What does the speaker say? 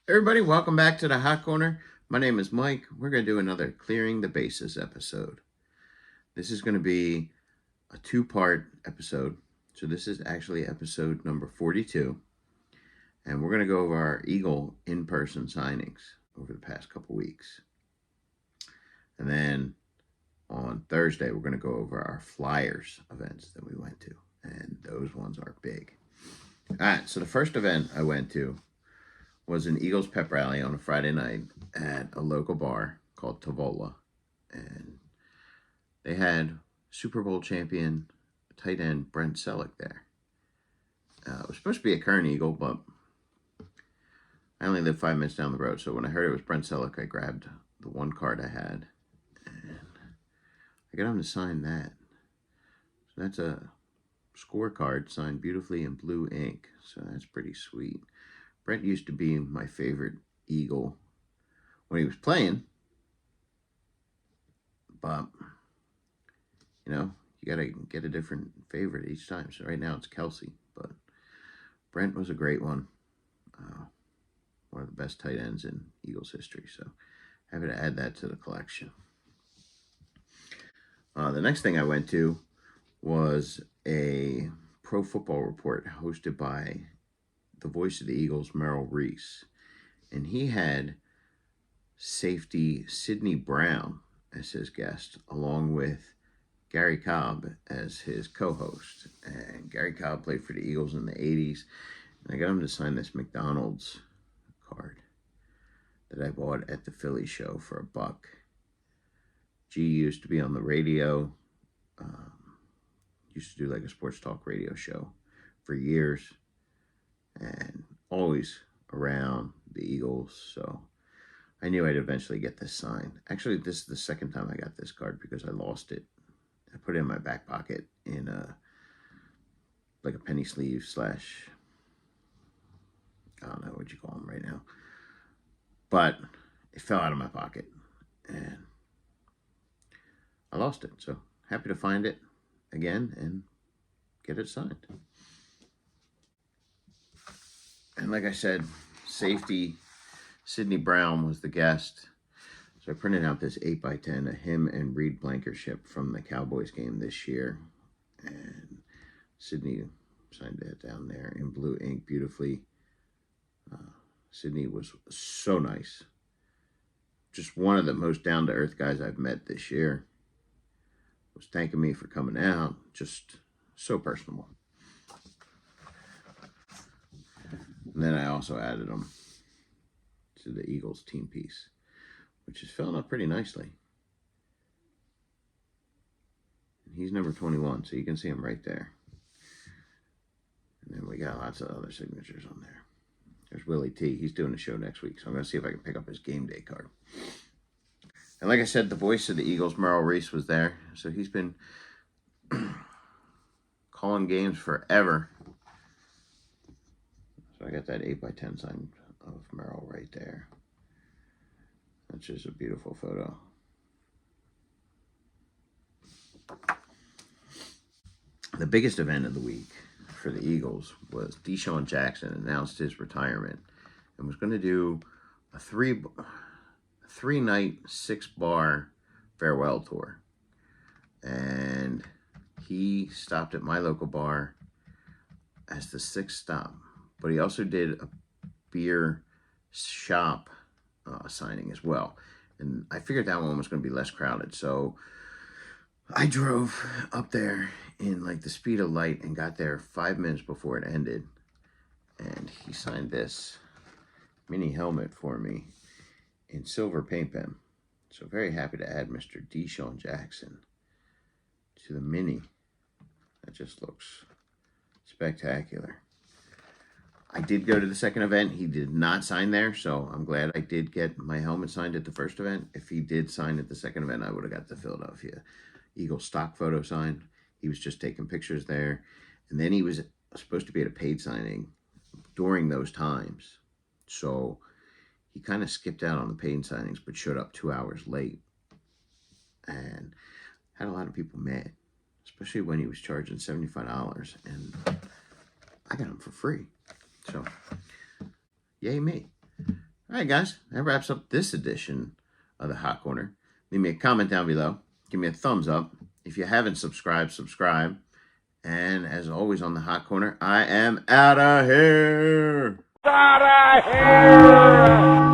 Everybody, welcome back to the Hot Corner. My name is Mike. We're going to do another Clearing the Bases episode. This is going to be a two-part episode. So this is actually episode number 42. And we're going to go over our Eagle in-person signings over the past couple weeks. And then on Thursday, we're going to go over our Flyers events that we went to. And those ones are big. All right, so the first event I went to was an Eagles pep rally on a Friday night at a local bar called Tavola. And they had Super Bowl champion tight end Brent Selleck there. It was supposed to be a current Eagle, but I only live 5 minutes down the road. So when I heard it was Brent Selleck, I grabbed the one card I had. And I got him to sign that. So that's a scorecard signed beautifully in blue ink. So that's pretty sweet. Brent used to be my favorite Eagle when he was playing, but, you got to get a different favorite each time. So right now it's Kelsey, but Brent was a great one. One of the best tight ends in Eagles history. So happy to add that to the collection. The next thing I went to was a Pro Football Report hosted by the voice of the Eagles, Merrill Reese. And he had safety Sidney Brown as his guest, along with Gary Cobb as his co-host. And Gary Cobb played for the Eagles in the 80s. And I got him to sign this McDonald's card that I bought at the Philly show for $1. G used to be on the radio. Used to do like a sports talk radio show for years. And always around the Eagles, so I knew I'd eventually get this signed. Actually, this is the second time I got this card because I lost it. I put it in my back pocket in like a penny sleeve / I don't know what you call them right now. But it fell out of my pocket and I lost it. So happy to find it again and get it signed. And like I said, safety Sidney Brown was the guest. So I printed out this 8x10 of him and Reed Blankenship from the Cowboys game this year. And Sidney signed that down there in blue ink beautifully. Sidney was so nice. Just one of the most down-to-earth guys I've met this year. Was thanking me for coming out. Just so personable. And then I also added him to the Eagles team piece, which is filling up pretty nicely. And he's number 21, so you can see him right there. And then we got lots of other signatures on there. There's Willie T. He's doing a show next week, so I'm going to see if I can pick up his game day card. And like I said, the voice of the Eagles, Merrill Reese, was there. So he's been calling games forever. So I got that 8x10 sign of Merrill right there. That's just a beautiful photo. The biggest event of the week for the Eagles was Deshaun Jackson announced his retirement and was going to do a three-night, 6-bar farewell tour. And he stopped at my local bar as the 6th stop. But he also did a beer shop signing as well. And I figured that one was going to be less crowded. So I drove up there in like the speed of light and got there 5 minutes before it ended. And he signed this mini helmet for me in silver paint pen. So very happy to add Mr. Deshaun Jackson to the mini. That just looks spectacular. I did go to the second event. He did not sign there, so I'm glad I did get my helmet signed at the first event. If he did sign at the second event, I would have got the Philadelphia Eagles stock photo signed. He was just taking pictures there. And then he was supposed to be at a paid signing during those times. So he kind of skipped out on the paid signings, but showed up 2 hours late. And had a lot of people mad, especially when he was charging $75. And I got him for free. So, yay me. All right, guys, that wraps up this edition of the Hot Corner. Leave me a comment down below. Give me a thumbs up. If you haven't subscribed, subscribe. And as always on the Hot Corner, I am out of here. Out of here!